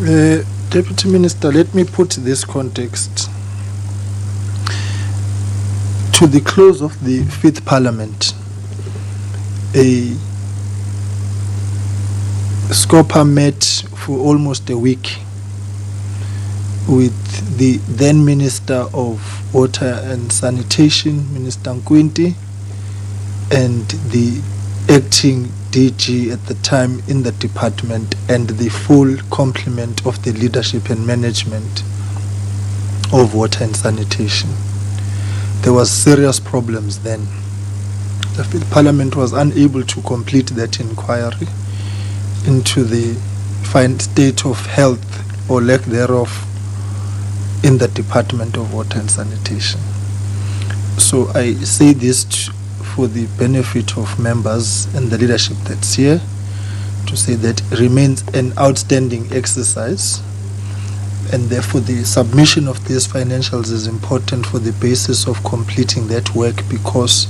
Deputy Minister, let me put this context. To the close of the 5th Parliament, a SCOPA met for almost a week with the then Minister of Water and Sanitation, Minister Nkwinti, and the acting DG at the time in the department, and the full complement of the leadership and management of water and sanitation. There was serious problems then. The 5th Parliament was unable to complete that inquiry into the fine state of health or lack thereof in the Department of Water and Sanitation. So I say this for the benefit of members and the leadership that's here, to say that it remains an outstanding exercise, and therefore the submission of these financials is important for the basis of completing that work, because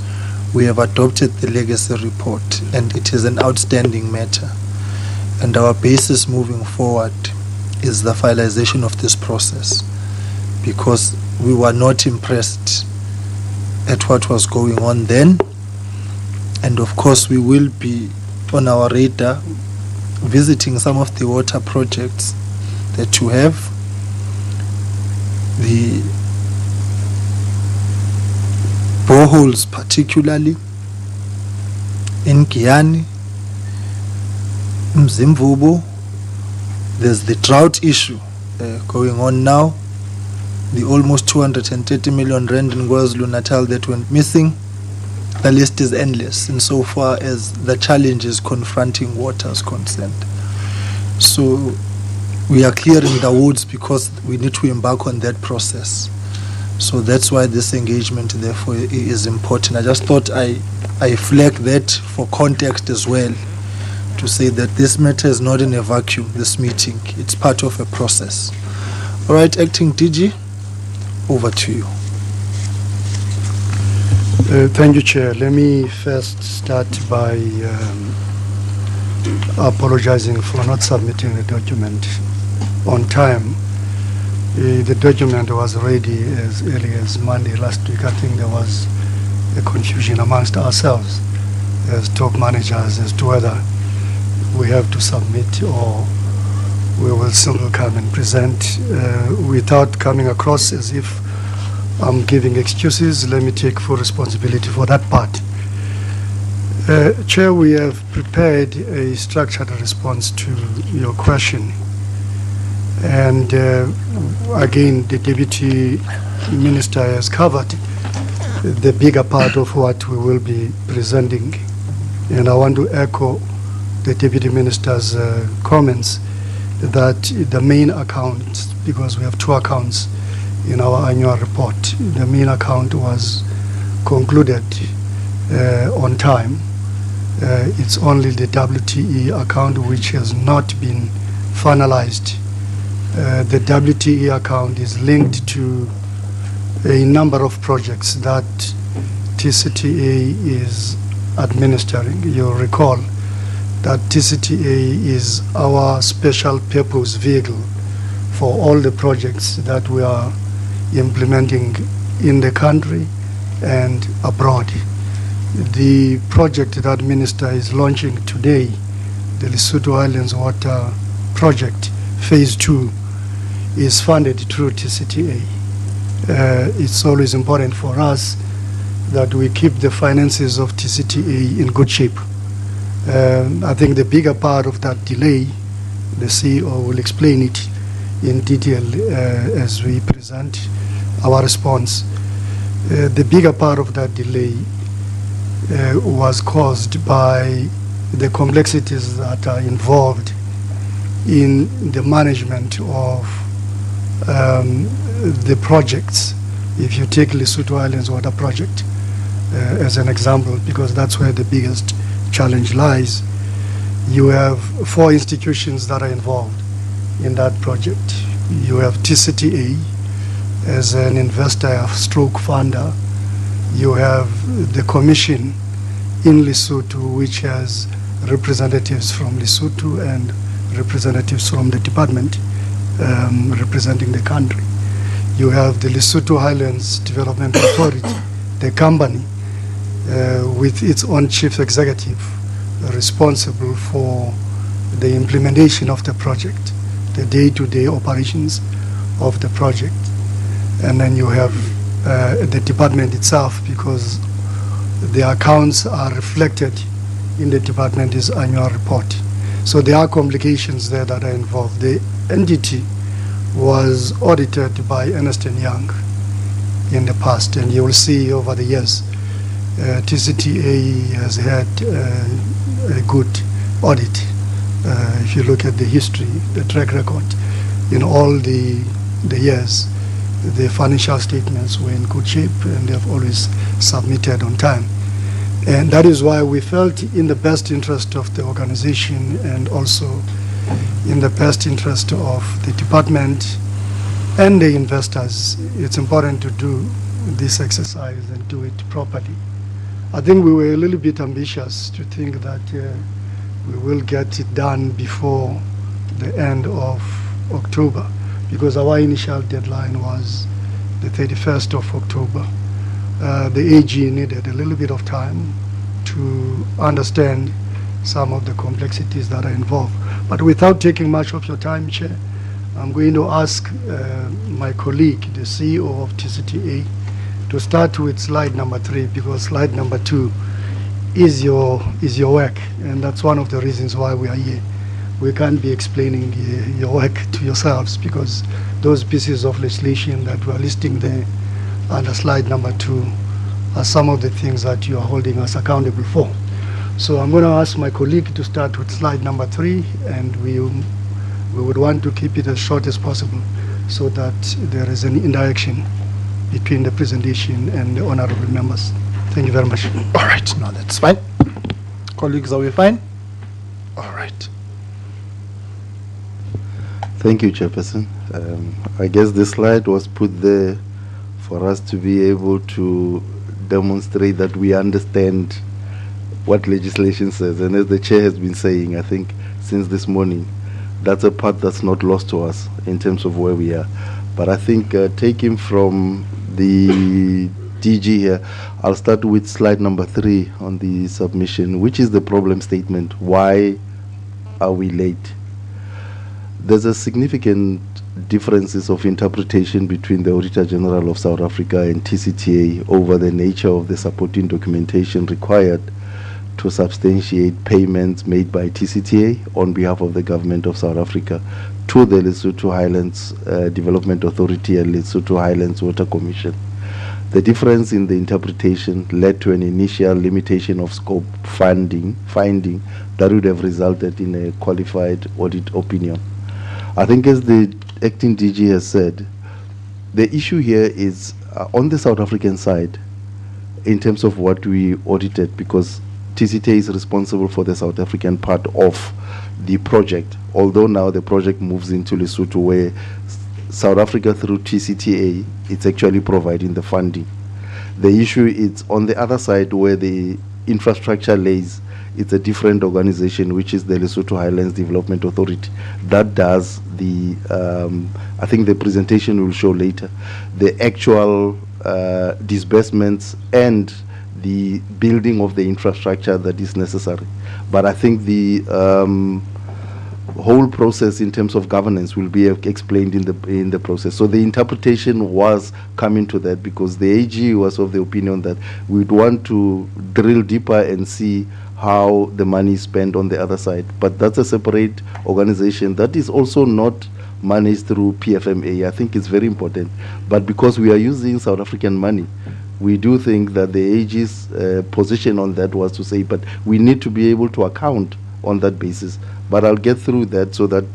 we have adopted the legacy report and it is an outstanding matter, and our basis moving forward is the finalization of this process, because we were not impressed at what was going on then. And of course we will be on our radar visiting some of the water projects that you have. The boreholes particularly in Giyani, Mzimvubu. There's the drought issue going on now. The almost 230 million rand in KwaZulu-Natal that went missing. The list is endless insofar as the challenges confronting water is concerned. So we are clearing the woods because we need to embark on that process. So that's why this engagement therefore is important. I just thought I flag that for context as well, to say that this matter is not in a vacuum, this meeting. It's part of a process. All right, Acting DG, over to you. Thank you, Chair. Let me first start by apologizing for not submitting the document on time. The document was ready as early as Monday last week. I think there was a confusion amongst ourselves as top managers as to whether we have to submit or we will still come and present without coming across as if I'm giving excuses. Let me take full responsibility for that part. Chair, we have prepared a structured response to your question. And again, the Deputy Minister has covered the bigger part of what we will be presenting. And I want to echo the Deputy Minister's comments that the main account, because we have two accounts in our annual report, the main account was concluded on time. It's only the WTE account which has not been finalized. The WTE account is linked to a number of projects that TCTA is administering. You'll recall that TCTA is our special purpose vehicle for all the projects that we are implementing in the country and abroad. The project that Minister is launching today, the Lesotho Islands Water Project, Phase 2, is funded through TCTA. It's always important for us that we keep the finances of TCTA in good shape. I think the bigger part of that delay, the CEO will explain it in detail as we present our response. The bigger part of that delay was caused by the complexities that are involved in the management of the projects. If you take Lesotho Islands Water Project as an example, because that's where the biggest challenge lies, you have 4 institutions that are involved in that project. You have TCTA as an investor stroke funder. You have the commission in Lesotho, which has representatives from Lesotho and representatives from the department representing the country. You have the Lesotho Highlands Development Authority, the company, with its own chief executive responsible for the implementation of the project, the day-to-day operations of the project. And then you have the department itself, because the accounts are reflected in the department's annual report. So there are complications there that are involved. The entity was audited by Ernst & Young in the past, and you will see over the years TCTA has had a good audit. If you look at the history, the track record, in all the years, the financial statements were in good shape and they have always submitted on time. And that is why we felt in the best interest of the organization and also in the best interest of the department and the investors, it's important to do this exercise and do it properly. I think we were a little bit ambitious to think that we will get it done before the end of October, because our initial deadline was the 31st of October. The AG needed a little bit of time to understand some of the complexities that are involved. But without taking much of your time, Chair, I'm going to ask my colleague, the CEO of TCTA, to start with slide number 3, because slide number 2 is your work, and that's one of the reasons why we are here. We can't be explaining your work to yourselves, because those pieces of legislation that we are listing there under slide number 2 are some of the things that you are holding us accountable for. So I'm going to ask my colleague to start with slide number 3, and we would want to keep it as short as possible so that there is an interaction between the presentation and the honorable members. Thank you very much. All right, no, that's fine. Colleagues, are we fine? All right. Thank you, Chairperson. I guess this slide was put there for us to be able to demonstrate that we understand what legislation says. And as the Chair has been saying, I think since this morning, that's a part that's not lost to us in terms of where we are. But I think taking from the DG here, I'll start with slide number 3 on the submission, which is the problem statement. Why are we late? There's a significant differences of interpretation between the Auditor General of South Africa and TCTA over the nature of the supporting documentation required to substantiate payments made by TCTA on behalf of the government of South Africa to the Lesotho Highlands Development Authority and Lesotho Highlands Water Commission. The difference in the interpretation led to an initial limitation of scope finding that would have resulted in a qualified audit opinion. I think, as the acting DG has said, the issue here is on the South African side in terms of what we audited, because TCTA is responsible for the South African part of the project, although now the project moves into Lesotho, where South Africa through TCTA, it's actually providing the funding. The issue is on the other side where the infrastructure lays. It's a different organization, which is the Lesotho Highlands Development Authority, that does the, I think the presentation will show later, the actual disbursements and the building of the infrastructure that is necessary. But I think the whole process in terms of governance will be explained in the process. So the interpretation was coming to that because the AG was of the opinion that we'd want to drill deeper and see how the money is spent on the other side. But that's a separate organization that is also not managed through PFMA. I think it's very important. But because we are using South African money, we do think that the AG's position on that was to say, but we need to be able to account on that basis. But I'll get through that so that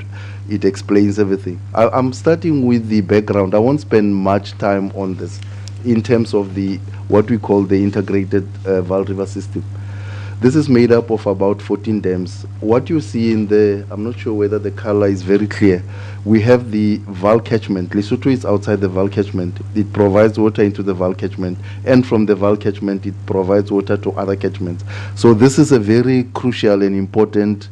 it explains everything. I'm starting with the background. I won't spend much time on this in terms of the what we call the integrated Vaal River system. This is made up of about 14 dams. What you see in there, I'm not sure whether the color is very clear. We have the Vaal catchment. Lesotho is outside the Vaal catchment. It provides water into the Vaal catchment, and from the Vaal catchment, it provides water to other catchments. So this is a very crucial and important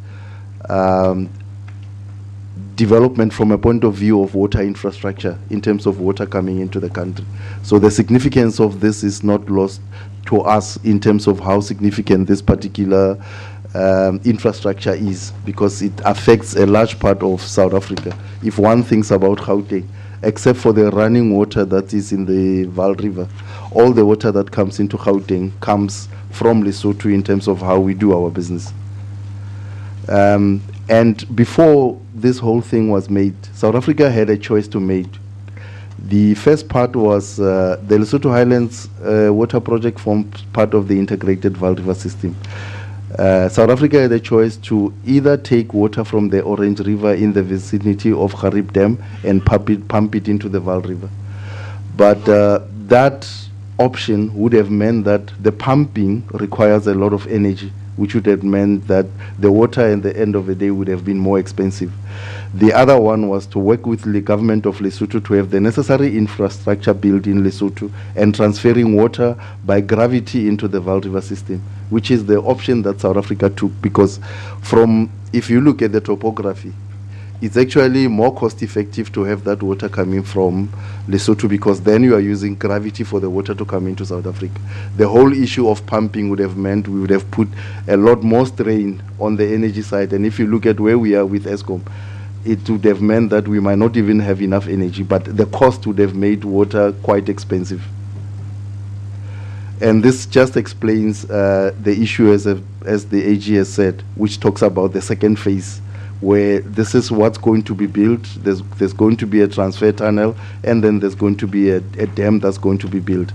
development from a point of view of water infrastructure in terms of water coming into the country. So the significance of this is not lost to us in terms of how significant this particular infrastructure is, because it affects a large part of South Africa. If one thinks about Gauteng, except for the running water that is in the Vaal River, all the water that comes into Gauteng comes from Lesotho in terms of how we do our business. And before this whole thing was made, South Africa had a choice to make. The first part was the Lesotho Highlands water project formed part of the integrated Vaal River system. South Africa had a choice to either take water from the Orange River in the vicinity of Garib Dam and pump it into the Vaal River. But that option would have meant that the pumping requires a lot of energy, which would have meant that the water at the end of the day would have been more expensive. The other one was to work with the government of Lesotho to have the necessary infrastructure built in Lesotho and transferring water by gravity into the Vaal River system, which is the option that South Africa took, because if you look at the topography, it's actually more cost effective to have that water coming from Lesotho, because then you are using gravity for the water to come into South Africa. The whole issue of pumping would have meant we would have put a lot more strain on the energy side. And if you look at where we are with ESCOM, it would have meant that we might not even have enough energy, but the cost would have made water quite expensive. And this just explains the issue as the AG has said, which talks about the second phase, where this is what's going to be built. There's going to be a transfer tunnel, and then there's going to be a dam that's going to be built.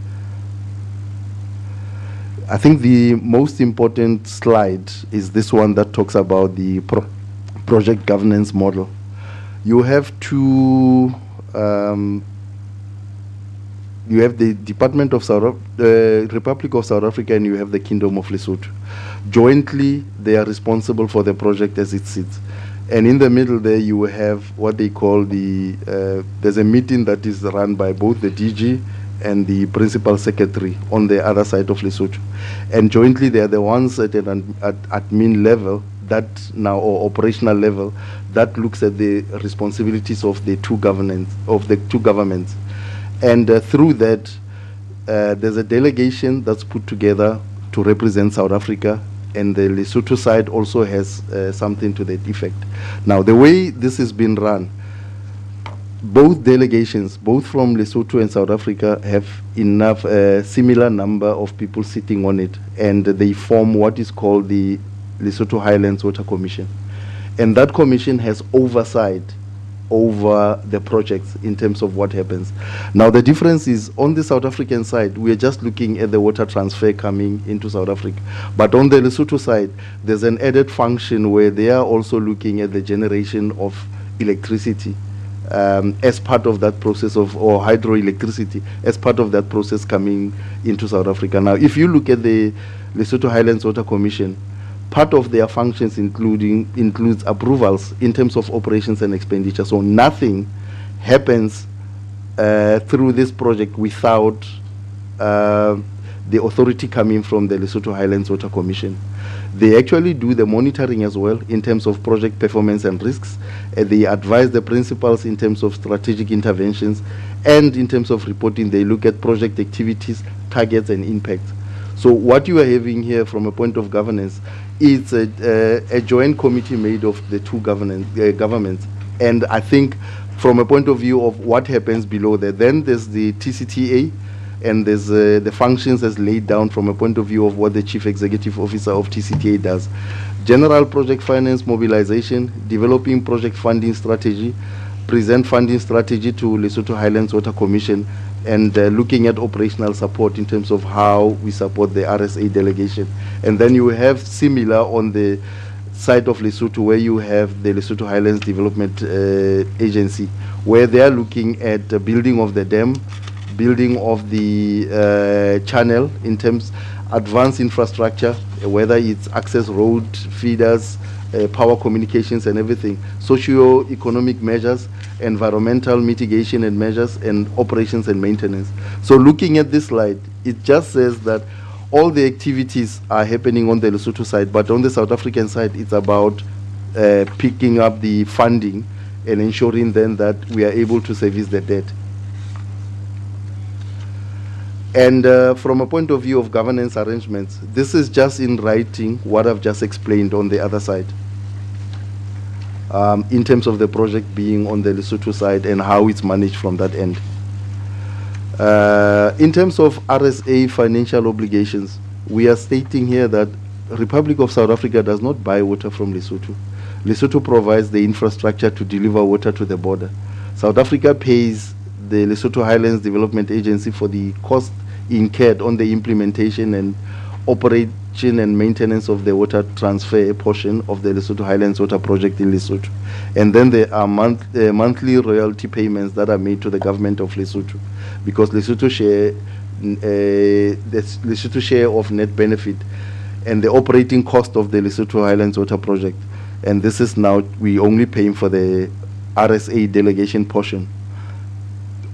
I think the most important slide is this one that talks about the project governance model. You have two, you have the Department of the Republic of South Africa, and you have the Kingdom of Lesotho. Jointly, they are responsible for the project as it sits. And in the middle there, you have what they call there's a meeting that is run by both the DG and the Principal Secretary on the other side of Lesotho. And jointly, they are the ones at admin level or operational level, that looks at the responsibilities of the two governments. And through that, there's a delegation that's put together to represent South Africa, and the Lesotho side also has something to that effect. Now, the way this has been run, both delegations, both from Lesotho and South Africa, have enough similar number of people sitting on it, and they form what is called the Lesotho Highlands Water Commission. And that commission has oversight over the projects in terms of what happens. Now, the difference is on the South African side, we are just looking at the water transfer coming into South Africa. But on the Lesotho side, there's an added function where they are also looking at the generation of electricity as part of that process or hydroelectricity as part of that process coming into South Africa. Now, if you look at the Lesotho Highlands Water Commission, part of their functions includes approvals in terms of operations and expenditure. So nothing happens through this project without the authority coming from the Lesotho Highlands Water Commission. They actually do the monitoring as well in terms of project performance and risks. They advise the principals in terms of strategic interventions, and in terms of reporting, they look at project activities, targets, and impact. So what you are having here from a point of governance is a joint committee made of the two governments. And I think from a point of view of what happens below there, then there's the TCTA, and there's the functions as laid down from a point of view of what the Chief Executive Officer of TCTA does. General project finance mobilization, developing project funding strategy, present funding strategy to Lesotho Highlands Water Commission, and looking at operational support in terms of how we support the RSA delegation. And then you have similar on the side of Lesotho, where you have the Lesotho Highlands Development Agency, where they are looking at the building of the dam, building of the channel in terms advanced infrastructure, whether it's access road, feeders, power communications and everything, socio-economic measures, environmental mitigation and measures, and operations and maintenance. So looking at this slide, it just says that all the activities are happening on the Lesotho side, but on the South African side, it's about picking up the funding and ensuring then that we are able to service the debt. And from a point of view of governance arrangements, this is just in writing what I've just explained on the other side, in terms of the project being on the Lesotho side and how it's managed from that end. In terms of RSA financial obligations, we are stating here that Republic of South Africa does not buy water from Lesotho. Lesotho provides the infrastructure to deliver water to the border. South Africa pays the Lesotho Highlands Development Agency for the cost incurred on the implementation and operation and maintenance of the water transfer portion of the Lesotho Highlands Water Project in Lesotho. And then there are monthly royalty payments that are made to the government of Lesotho, because Lesotho share of net benefit and the operating cost of the Lesotho Highlands Water Project. And this is now, we only paying for the RSA delegation portion.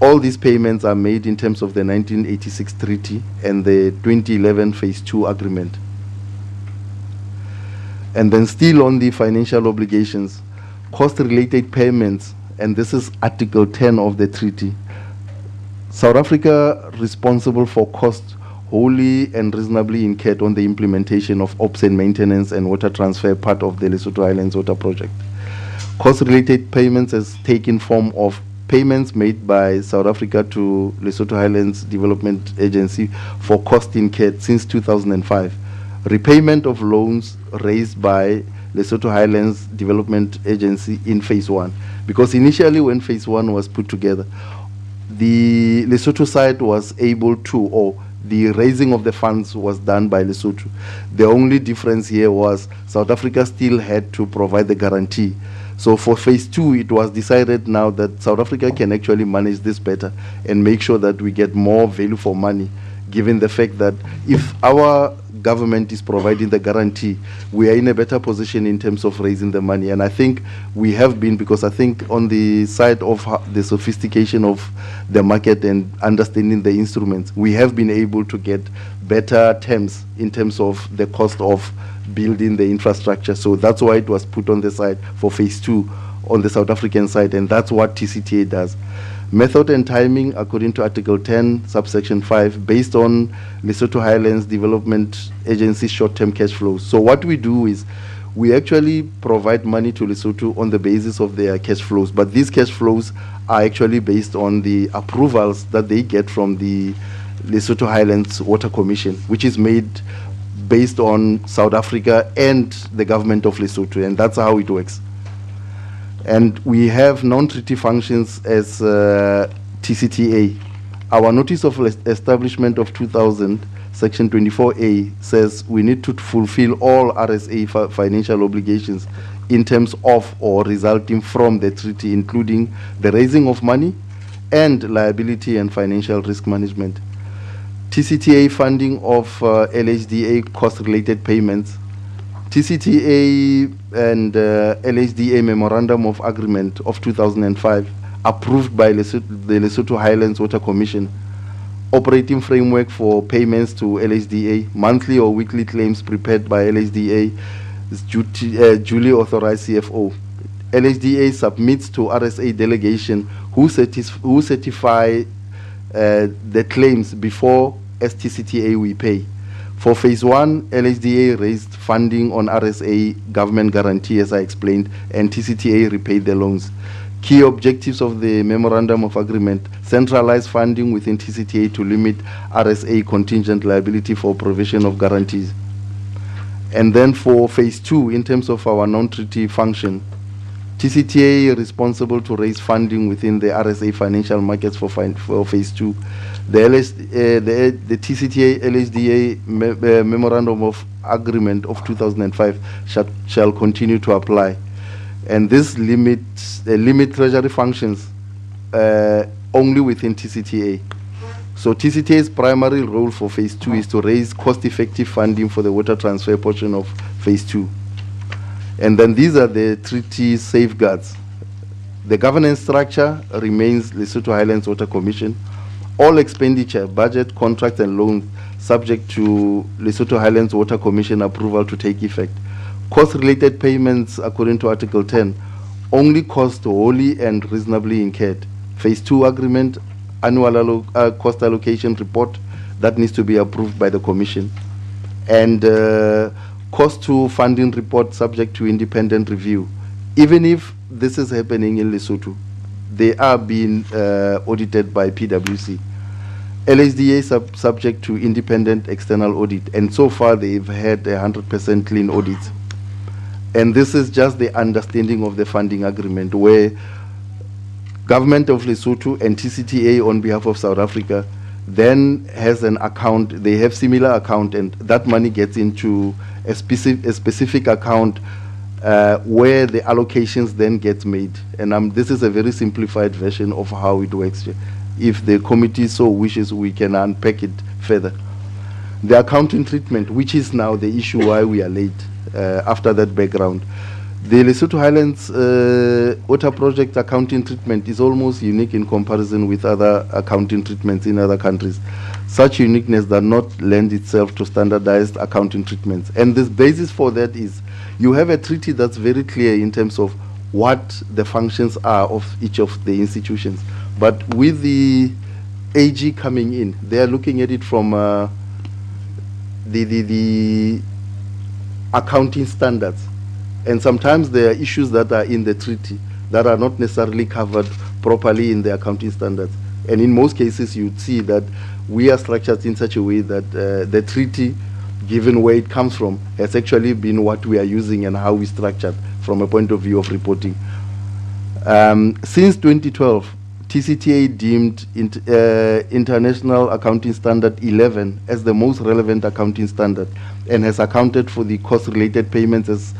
All these payments are made in terms of the 1986 treaty and the 2011 phase 2 agreement. And then still on the financial obligations, cost related payments, and this is Article 10 of the treaty. South Africa responsible for costs wholly and reasonably incurred on the implementation of ops and maintenance and water transfer part of the Lesotho Highlands Water Project. Cost related payments has taken form of payments made by South Africa to Lesotho Highlands Development Agency for cost incurred since 2005. Repayment of loans raised by Lesotho Highlands Development Agency in phase 1. Because initially when phase 1 was put together, the Lesotho side was able to, or the raising of the funds was done by Lesotho. The only difference here was South Africa still had to provide the guarantee. So for phase 2, it was decided now that South Africa can actually manage this better and make sure that we get more value for money, given the fact that if our government is providing the guarantee, we are in a better position in terms of raising the money. And I think we have been, because I think on the side of the sophistication of the market and understanding the instruments, we have been able to get better terms in terms of the cost of building the infrastructure. So that's why it was put on the side for phase 2 on the South African side, and that's what TCTA does. Method and timing, according to Article 10, subsection 5, based on Lesotho Highlands Development Agency short-term cash flows. So what we do is we actually provide money to Lesotho on the basis of their cash flows, but these cash flows are actually based on the approvals that they get from the Lesotho Highlands Water Commission, which is made based on South Africa and the government of Lesotho, and that's how it works. And we have non-treaty functions as TCTA. Our notice of establishment of 2000, section 24A, says we need to fulfill all RSA financial obligations in terms of or resulting from the treaty, including the raising of money and liability and financial risk management. TCTA funding of LHDA cost-related payments. TCTA and LHDA Memorandum of Agreement of 2005, approved by the Lesotho Highlands Water Commission. Operating framework for payments to LHDA, monthly or weekly claims prepared by LHDA, duly authorized CFO. LHDA submits to RSA delegation who certify the claims before STCTA we pay. For phase 1, LHDA raised funding on RSA government guarantee, as I explained, and TCTA repaid the loans. Key objectives of the Memorandum of Agreement: centralize funding within TCTA to limit RSA contingent liability for provision of guarantees. And then for phase 2, in terms of our non-treaty function, TCTA is responsible to raise funding within the RSA financial markets for phase 2. The TCTA LHDA Memorandum of Agreement of 2005 shall continue to apply. And this limit treasury functions only within TCTA. So TCTA's primary role for phase 2 is to raise cost-effective funding for the water transfer portion of phase 2. And then these are the treaty safeguards. The governance structure remains Lesotho Highlands Water Commission. All expenditure, budget, contracts, and loans subject to Lesotho Highlands Water Commission approval to take effect. Cost-related payments, according to Article 10, only cost wholly and reasonably incurred. Phase 2 agreement, annual cost allocation report that needs to be approved by the Commission. And cost to funding report subject to independent review. Even if this is happening in Lesotho, they are being audited by PwC. LSDA subject to independent external audit, and so far they've had 100% clean audits. And this is just the understanding of the funding agreement, where Government of Lesotho and TCTA on behalf of South Africa then has an account, they have similar account, and that money gets into a specific account where the allocations then get made. And this is a very simplified version of how it works. If the committee so wishes, we can unpack it further. The accounting treatment, which is now the issue why we are late, after that background. The Lesotho Highlands water project accounting treatment is almost unique in comparison with other accounting treatments in other countries. Such uniqueness does not lend itself to standardized accounting treatments. And the basis for that is you have a treaty that's very clear in terms of what the functions are of each of the institutions. But with the AG coming in, they are looking at it from the accounting standards. And sometimes there are issues that are in the treaty that are not necessarily covered properly in the accounting standards. And in most cases, you'd see that we are structured in such a way that the treaty, given where it comes from, has actually been what we are using and how we structured from a point of view of reporting. Since 2012, TCTA deemed International Accounting Standard 11 as the most relevant accounting standard and has accounted for the cost-related payments as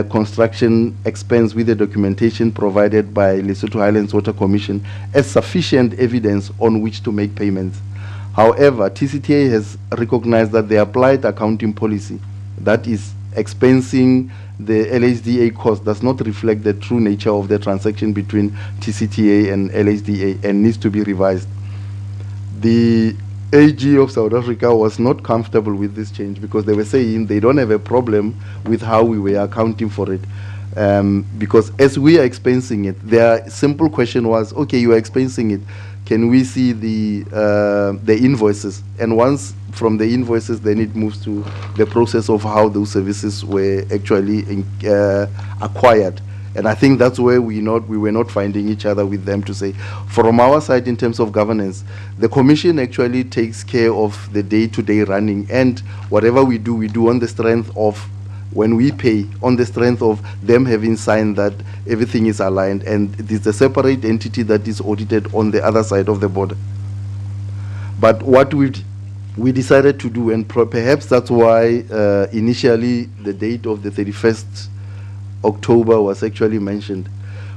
construction expense with the documentation provided by Lesotho Highlands Water Commission as sufficient evidence on which to make payments. However, TCTA has recognized that the applied accounting policy, that is expensing the LSDA cost, does not reflect the true nature of the transaction between TCTA and LSDA and needs to be revised. The AG of South Africa was not comfortable with this change because they were saying they don't have a problem with how we were accounting for it. Because as we are expensing it, their simple question was, okay, you are expensing it, can we see the invoices? And once from the invoices, then it moves to the process of how those services were actually acquired. And I think that's where we were not finding each other with them to say. From our side, in terms of governance, the Commission actually takes care of the day-to-day running, and whatever we do on the strength of, when we pay, on the strength of them having signed that everything is aligned, and it is a separate entity that is audited on the other side of the border. But what we decided to do, and perhaps that's why initially the date of the 31st October was actually mentioned.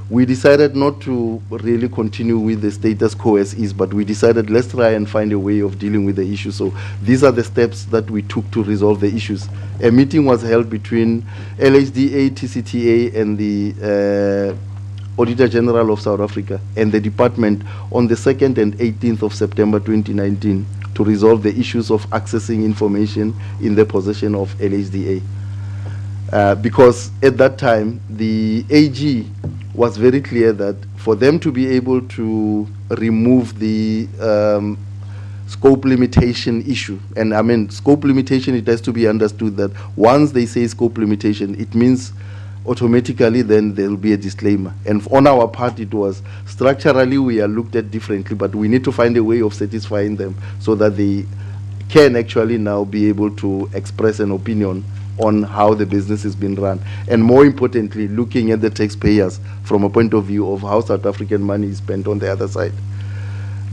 We decided not to really continue with the status quo as is, but we decided let's try and find a way of dealing with the issue. So these are the steps that we took to resolve the issues. A meeting was held between LSDA, TCTA, and the Auditor General of South Africa and the department on the 2nd and 18th of September 2019 to resolve the issues of accessing information in the possession of LSDA. Because at that time, the AG was very clear that for them to be able to remove the scope limitation issue, and I mean scope limitation, it has to be understood that once they say scope limitation, it means automatically then there will be a disclaimer. And on our part, it was structurally we are looked at differently, but we need to find a way of satisfying them so that they can actually now be able to express an opinion on how the business is being run, and more importantly, looking at the taxpayers from a point of view of how South African money is spent on the other side.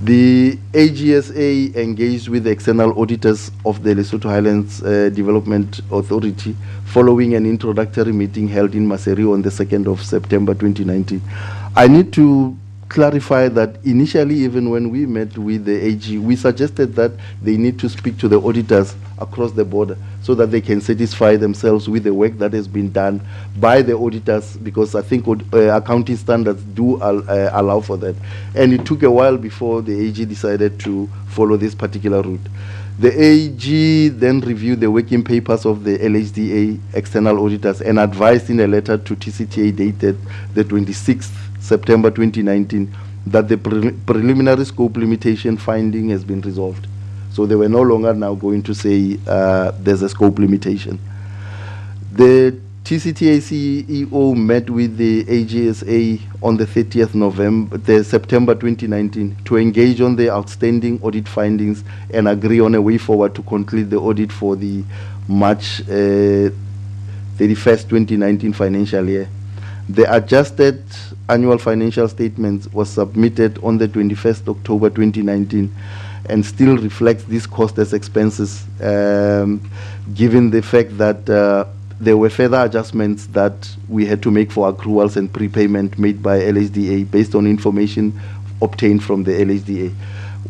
The AGSA engaged with the external auditors of the Lesotho Highlands Development Authority following an introductory meeting held in Maseru on the 2nd of September 2019. I need to clarify that initially, even when we met with the AG, we suggested that they need to speak to the auditors across the border so that they can satisfy themselves with the work that has been done by the auditors, because I think accounting standards do allow for that. And it took a while before the AG decided to follow this particular route. The AG then reviewed the working papers of the LHDA external auditors and advised in a letter to TCTA dated the 26th September 2019 that the preliminary scope limitation finding has been resolved. So they were no longer now going to say there's a scope limitation. The TCTA CEO met with the AGSA on the 30th September 2019 to engage on the outstanding audit findings and agree on a way forward to conclude the audit for the March 31st, 2019 financial year. The adjusted annual financial statements was submitted on the 21st October 2019 and still reflects this cost as expenses, given the fact that there were further adjustments that we had to make for accruals and prepayment made by LHDA based on information obtained from the LHDA.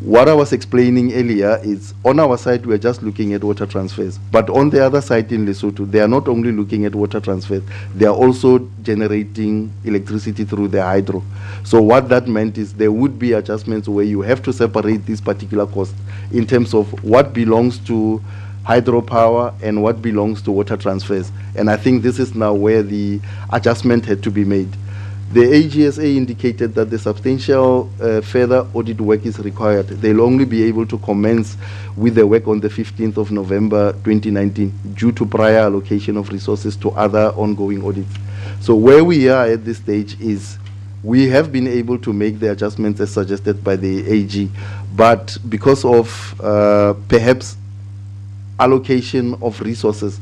What I was explaining earlier is on our side we are just looking at water transfers, but on the other side in Lesotho they are not only looking at water transfers, they are also generating electricity through the hydro. So what that meant is there would be adjustments where you have to separate this particular cost in terms of what belongs to hydropower and what belongs to water transfers. And I think this is now where the adjustment had to be made. The AGSA indicated that the substantial further audit work is required. They'll only be able to commence with the work on the 15th of November 2019 due to prior allocation of resources to other ongoing audits. So where we are at this stage is we have been able to make the adjustments as suggested by the AG, but because of perhaps allocation of resources,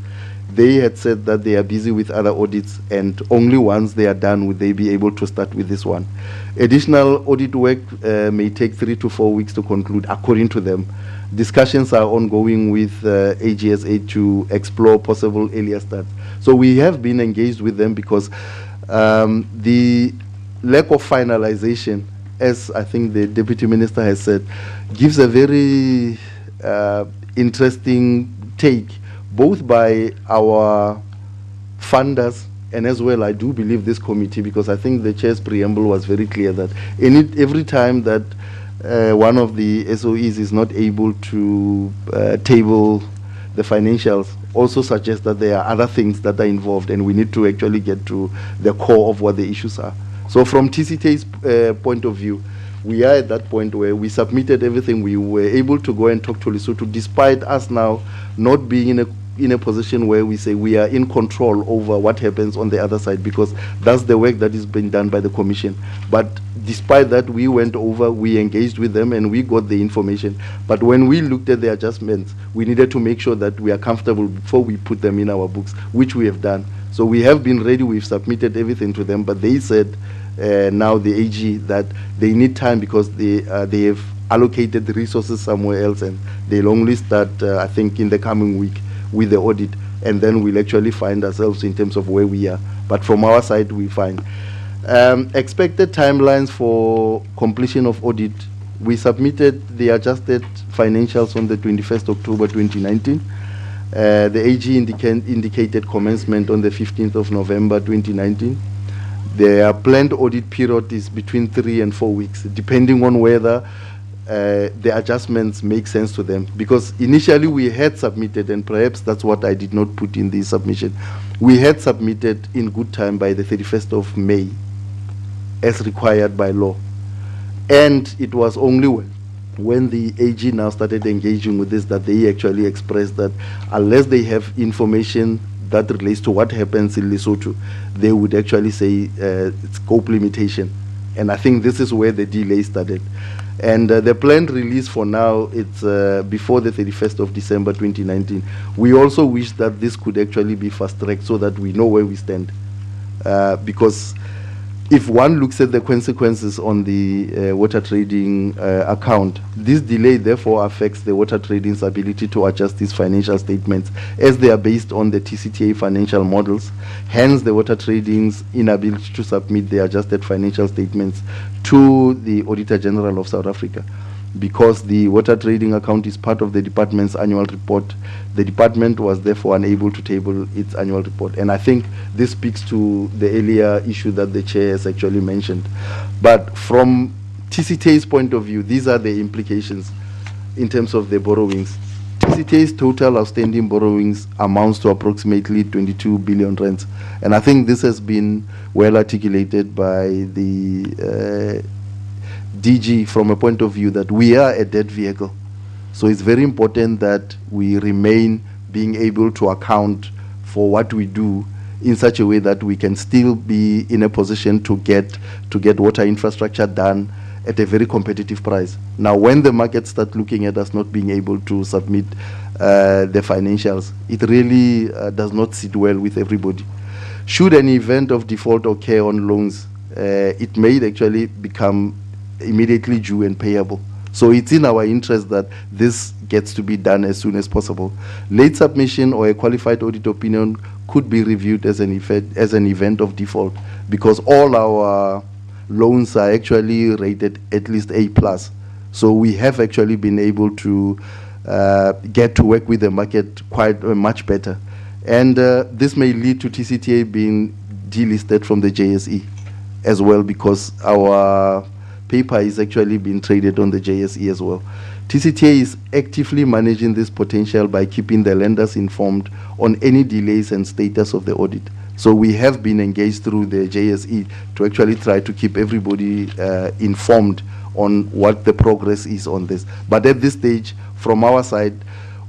they had said that they are busy with other audits and only once they are done would they be able to start with this one. Additional audit work may take 3 to 4 weeks to conclude according to them. Discussions are ongoing with AGSA to explore possible earlier start. So we have been engaged with them because the lack of finalization, as I think the Deputy Minister has said, gives a very interesting take both by our funders and as well I do believe this committee, because I think the chair's preamble was very clear that every time that one of the SOEs is not able to table the financials, also suggests that there are other things that are involved and we need to actually get to the core of what the issues are. So from TCT's point of view, we are at that point where we submitted everything. We were able to go and talk to Lesotho, despite us now not being in a position where we say we are in control over what happens on the other side, because that's the work that is being done by the Commission. But despite that, we went over, we engaged with them, and we got the information. But when we looked at the adjustments, we needed to make sure that we are comfortable before we put them in our books, which we have done. So we have been ready, we've submitted everything to them, but they said, now the AG, that they need time because they have allocated the resources somewhere else and they'll only start, I think, in the coming week with the audit, and then we'll actually find ourselves in terms of where we are. But from our side, we find. Expected timelines for completion of audit. We submitted the adjusted financials on the 21st October 2019. The AG indicated commencement on the 15th of November 2019. The planned audit period is between 3 and 4 weeks, depending on whether the adjustments make sense to them. Because initially we had submitted, and perhaps that's what I did not put in the submission, we had submitted in good time by the 31st of May, as required by law. And it was only when the AG now started engaging with this that they actually expressed that unless they have information that relates to what happens in Lesotho, they would actually say scope limitation. And I think this is where the delay started. And the planned release for now, it's before the 31st of December 2019. We also wish that this could actually be fast-tracked so that we know where we stand. Because if one looks at the consequences on the water trading account, this delay therefore affects the water trading's ability to adjust its financial statements as they are based on the TCTA financial models. Hence, the water trading's inability to submit the adjusted financial statements to the Auditor General of South Africa. Because the water trading account is part of the department's annual report, the department was therefore unable to table its annual report. And I think this speaks to the earlier issue that the chair has actually mentioned. But from TCTA's point of view, these are the implications in terms of the borrowings. TCTA's total outstanding borrowings amounts to approximately 22 billion rands. And I think this has been well articulated by the DG from a point of view that we are a debt vehicle. So it's very important that we remain being able to account for what we do in such a way that we can still be in a position to get water infrastructure done at a very competitive price. Now, when the market start looking at us not being able to submit the financials, it really does not sit well with everybody. Should an event of default occur on loans, it may actually become immediately due and payable. So it's in our interest that this gets to be done as soon as possible. Late submission or a qualified audit opinion could be reviewed as an event of default, because all our loans are actually rated at least A+. So we have actually been able to get to work with the market quite much better. And this may lead to TCTA being delisted from the JSE as well, because our paper is actually being traded on the JSE as well. TCTA is actively managing this potential by keeping the lenders informed on any delays and status of the audit. So we have been engaged through the JSE to actually try to keep everybody informed on what the progress is on this. But at this stage, from our side,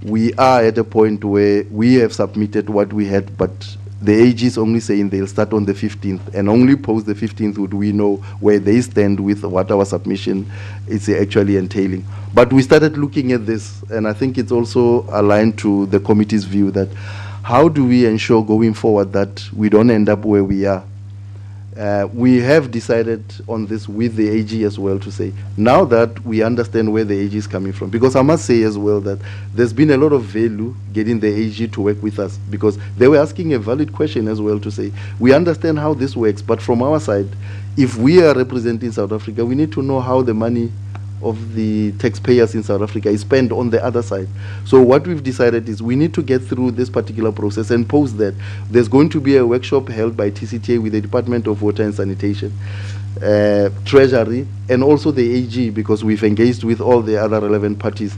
we are at a point where we have submitted what we had, but the AG is only saying they'll start on the 15th, and only post the 15th would we know where they stand with what our submission is actually entailing. But we started looking at this, and I think it's also aligned to the committee's view that how do we ensure going forward that we don't end up where we are? We have decided on this with the AG as well, to say, now that we understand where the AG is coming from, because I must say as well that there's been a lot of value getting the AG to work with us, because they were asking a valid question as well, to say, we understand how this works, but from our side, if we are representing South Africa, we need to know how the money of the taxpayers in South Africa is spent on the other side. So what we've decided is we need to get through this particular process, and post that there's going to be a workshop held by TCTA with the Department of Water and Sanitation, Treasury, and also the AG, because we've engaged with all the other relevant parties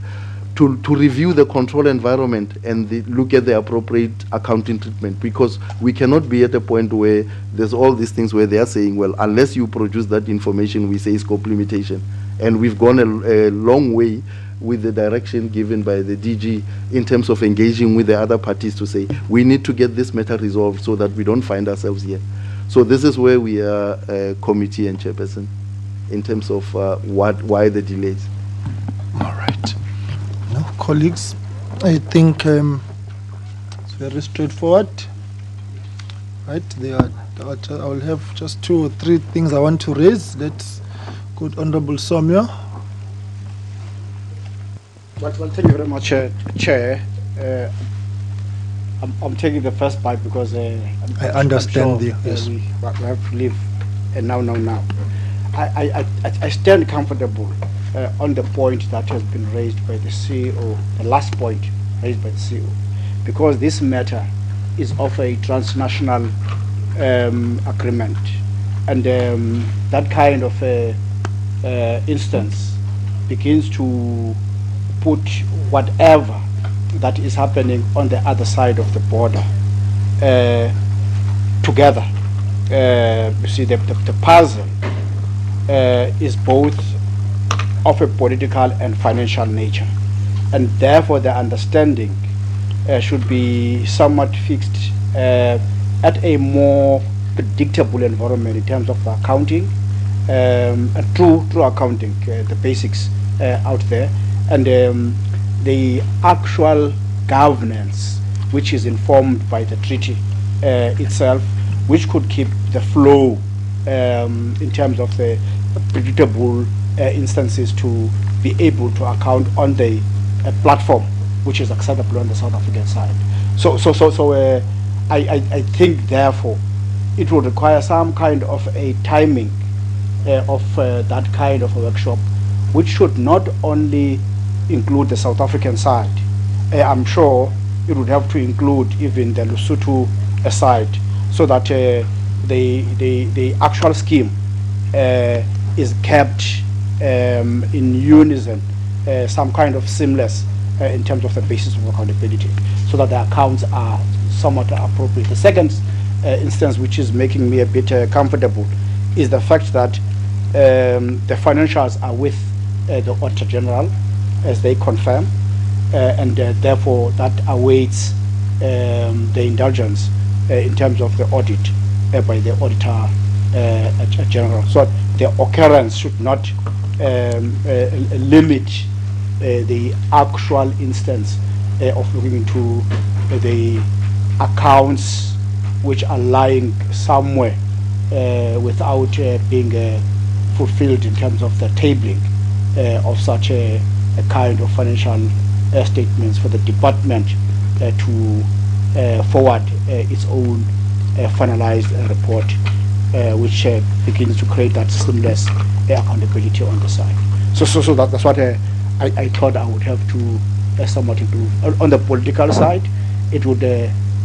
to review the control environment and look at the appropriate accounting treatment, because we cannot be at a point where there's all these things where they are saying, well, unless you produce that information, we say scope limitation. And we've gone a long way with the direction given by the DG in terms of engaging with the other parties to say, we need to get this matter resolved so that we don't find ourselves here. So this is where we are, committee and chairperson, in terms of why the delays. All right. Now, colleagues, I think it's very straightforward. Right? I will have just 2 or 3 things I want to raise. Let's go to Honorable Somya. Well, thank you very much, Chair. I'm taking the first bite because I understand sure, yes. we have to leave now. I stand comfortable on the point that has been raised by the CEO, the last point raised by the CEO, because this matter is of a transnational agreement, and that kind of instance begins to put whatever that is happening on the other side of the border together. You see, the puzzle is both of a political and financial nature, and therefore the understanding should be somewhat fixed at a more predictable environment in terms of accounting, and true accounting, the basics out there, and the actual governance, which is informed by the treaty itself, which could keep the flow in terms of the predictable instances to be able to account on the platform which is acceptable on the South African side. So I think therefore it would require some kind of a timing of that kind of a workshop, which should not only include the South African side. I'm sure it would have to include even the Lesotho side, so that the actual scheme is kept in unison, some kind of seamless in terms of the basis of accountability, so that the accounts are somewhat appropriate. The second instance, which is making me a bit comfortable, is the fact that the financials are with the Auditor General, as they confirm, and therefore that awaits the indulgence in terms of the audit by the Auditor General. So the occurrence should not limit the actual instance of looking into the accounts which are lying somewhere without being fulfilled in terms of the tabling of such a kind of financial statements for the department to forward its own finalized report, which begins to create that seamless accountability on the side. So that's what I thought I would have to somewhat improve. On the political side, it would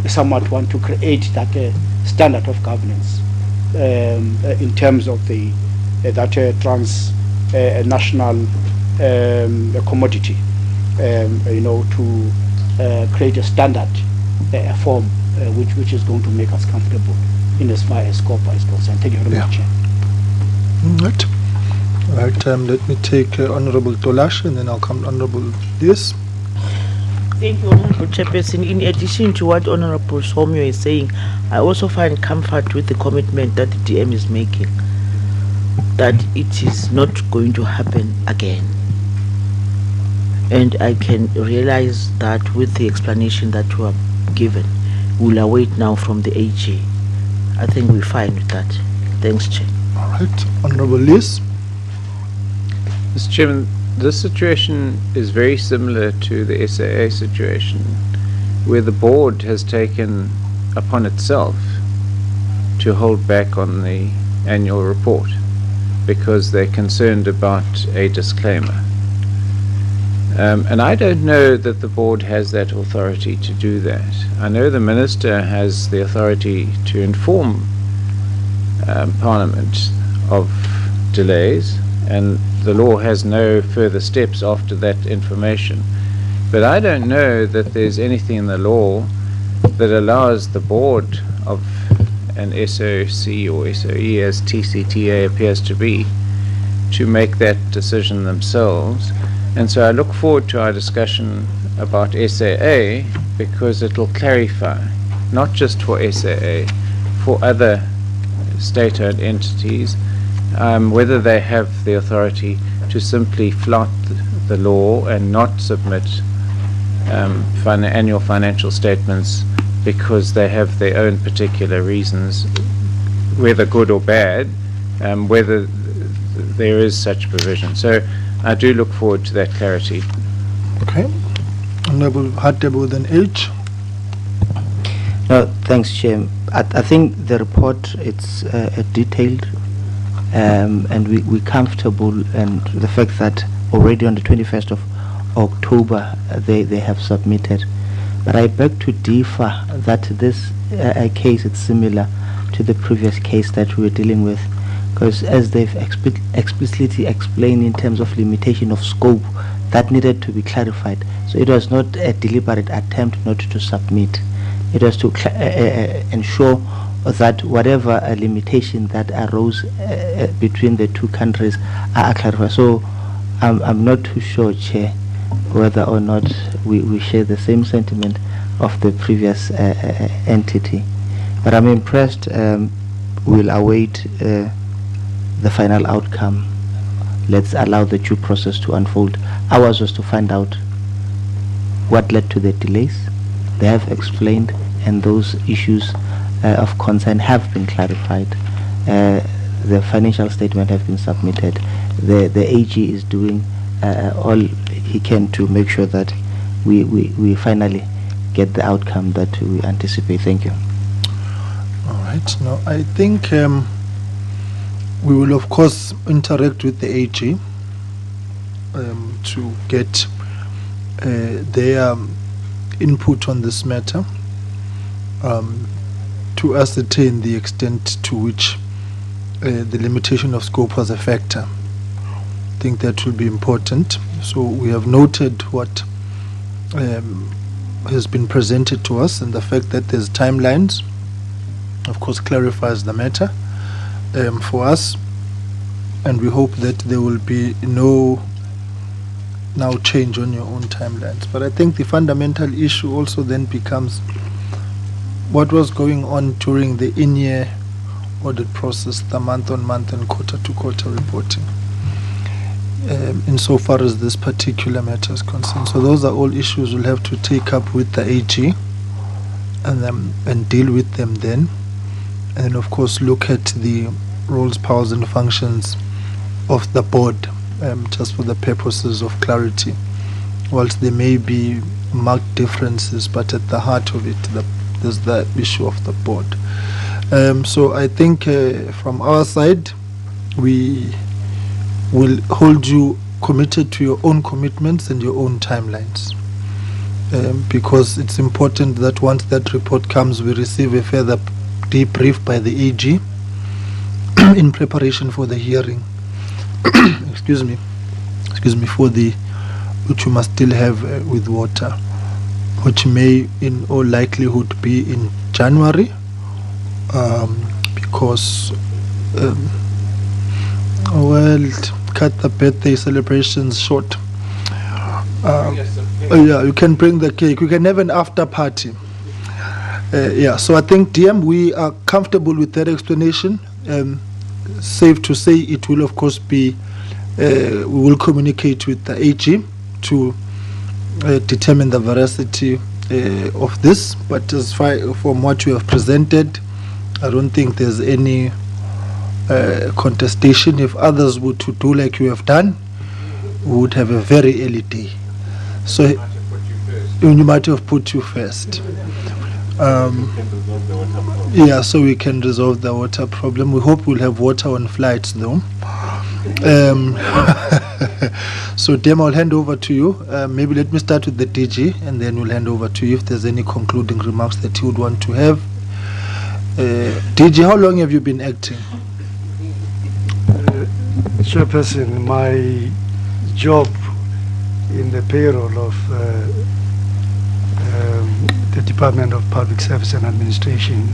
somewhat want to create that standard of governance in terms of the that transnational commodity, to create a standard form which is going to make us comfortable in as far as SCOPA is concerned. Thank you very much. Right. Right. Let me take Honorable Tolash, and then I'll come to Honorable Dias. Thank you, Honorable Chairperson. In addition to what Honorable Somyo is saying, I also find comfort with the commitment that the DM is making, that it is not going to happen again. And I can realize that with the explanation that you have given, we'll await now from the AG. I think we're fine with that. Thanks, Chair. All right. Honorable Liz. Mr. Chairman, this situation is very similar to the SAA situation, where the board has taken upon itself to hold back on the annual report because they're concerned about a disclaimer. And I don't know that the board has that authority to do that. I know the Minister has the authority to inform Parliament of delays, and the law has no further steps after that information. But I don't know that there's anything in the law that allows the board of an SOC or SOE, as TCTA appears to be, to make that decision themselves. And so I look forward to our discussion about SAA, because it will clarify, not just for SAA, for other state-owned entities, whether they have the authority to simply flout the law and not submit annual financial statements because they have their own particular reasons, whether good or bad, whether there is such provision. So I do look forward to that clarity. Okay. Honorable Hatebo, then H. No, thanks, Chair. I think the report, it's detailed, and we're comfortable, and the fact that already on the 21st of October they have submitted. But I beg to differ that this case is similar to the previous case that we were dealing with, because as they've explicitly explained in terms of limitation of scope, that needed to be clarified. So it was not a deliberate attempt not to submit. It was to ensure that whatever limitation that arose between the two countries are clarified. So I'm not too sure, Chair, whether or not we share the same sentiment of the previous entity. But I'm impressed. We'll await the final outcome. Let's allow the due process to unfold. Ours was to find out what led to the delays. They have explained, and those issues of concern have been clarified. The financial statement have been submitted. The AG is doing all he can to make sure that we finally get the outcome that we anticipate. Thank you. All right. Now, I think we will, of course, interact with the AG to get their input on this matter, to ascertain the extent to which the limitation of scope was a factor. I think that will be important. So we have noted what has been presented to us, and the fact that there's timelines, of course, clarifies the matter for us, and we hope that there will be no now change on your own timelines. But I think the fundamental issue also then becomes what was going on during the in-year audit process, the month-on-month and quarter-to-quarter reporting, insofar as this particular matter is concerned. So those are all issues we'll have to take up with the AG and deal with them then. And of course look at the roles, powers and functions of the board, just for the purposes of clarity. Whilst there may be marked differences, but at the heart of it, there's the issue of the board. So I think from our side, we will hold you committed to your own commitments and your own timelines, because it's important that once that report comes, we receive a further debrief by the AG in preparation for the hearing. excuse me, for the which you must still have with water, which may in all likelihood be in January, because well, cut the birthday celebrations short. Yeah, you can bring the cake, you can have an after party. Yeah, so I think DM, we are comfortable with that explanation. Safe to say it will of course be, we will communicate with the AG to determine the veracity of this, but as far from what you have presented, I don't think there's any contestation. If others were to do like you have done, we would have a very early day. So you might have put you first. Yeah, so we can resolve the water problem. We hope we'll have water on flights though. So Dem, I'll hand over to you. Maybe let me start with the DG and then we'll hand over to you if there's any concluding remarks that you would want to have. DG, how long have you been acting? Chairperson, my job in the payroll of the Department of Public Service and Administration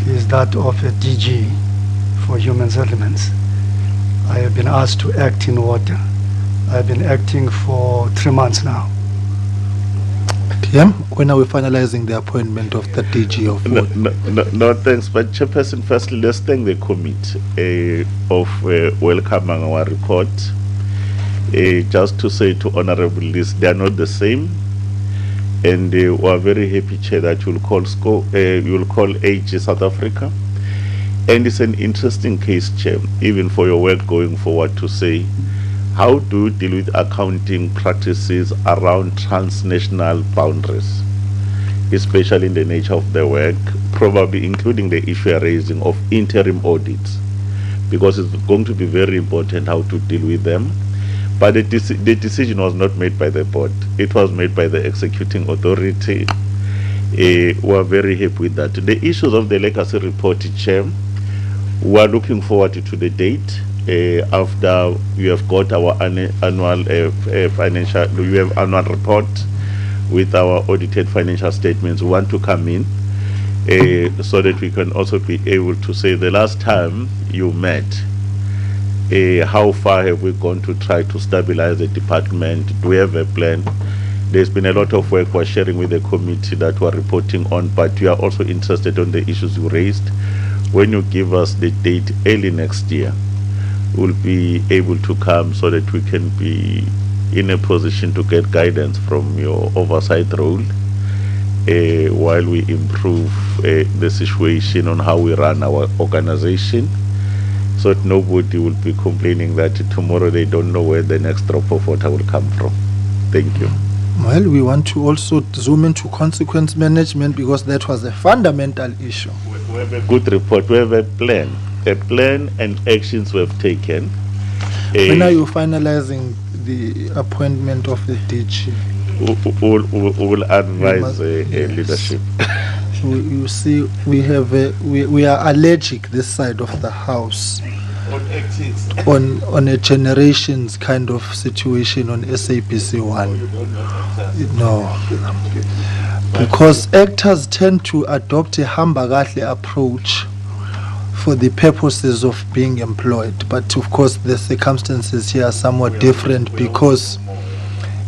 is that of a DG for Human Settlements. I have been asked to act in water. I've been acting for 3 months now. PM, when are we finalizing the appointment of the DG of water? No, thanks. But Chairperson, firstly, let's thank the committee of welcoming our report. Just to say to Honorable List, they are not the same. And we are very happy, Chair, that you'll call AG South Africa. And it's an interesting case, Chair, even for your work going forward, to say, how do you deal with accounting practices around transnational boundaries, especially in the nature of the work, probably including the issue raising of interim audits, because it's going to be very important how to deal with them. But the decision was not made by the board. It was made by the executing authority. We are very happy with that. The issues of the legacy report, Chair, we are looking forward to the date after we have got our annual financial, we have annual report with our audited financial statements. We want to come in so that we can also be able to say the last time you met, how far have we gone to try to stabilize the department? Do we have a plan? There's been a lot of work we're sharing with the committee that we're reporting on, but we are also interested on the issues you raised. When you give us the date early next year, we'll be able to come so that we can be in a position to get guidance from your oversight role while we improve the situation on how we run our organization, so that nobody will be complaining that tomorrow they don't know where the next drop of water will come from. Thank you. Well, we want to also zoom into consequence management, because that was a fundamental issue. We have a good report. We have a plan and actions we have taken. When are you finalizing the appointment of the DG? We will advise leadership. You see, we have we are allergic this side of the house on a generations kind of situation on SABC 1. No. Because actors tend to adopt a hambagahle approach for the purposes of being employed. But of course the circumstances here are somewhat different because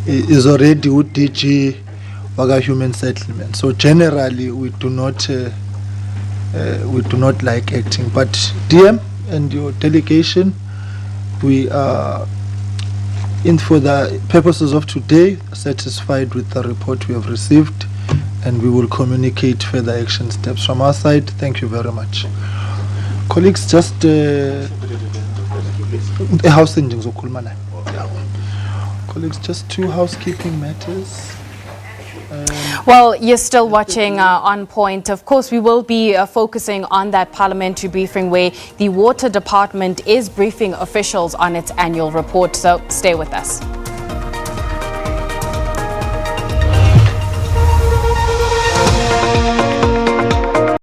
it is already with DG Waga Human Settlement. So generally we do not like acting. But DM and your delegation, we are, for the purposes of today, satisfied with the report we have received, and we will communicate further action steps from our side. Thank you very much. Colleagues, just colleagues, just 2 housekeeping matters. Well, you're still watching On Point. Of course, we will be focusing on that parliamentary briefing where the Water Department is briefing officials on its annual report. So stay with us.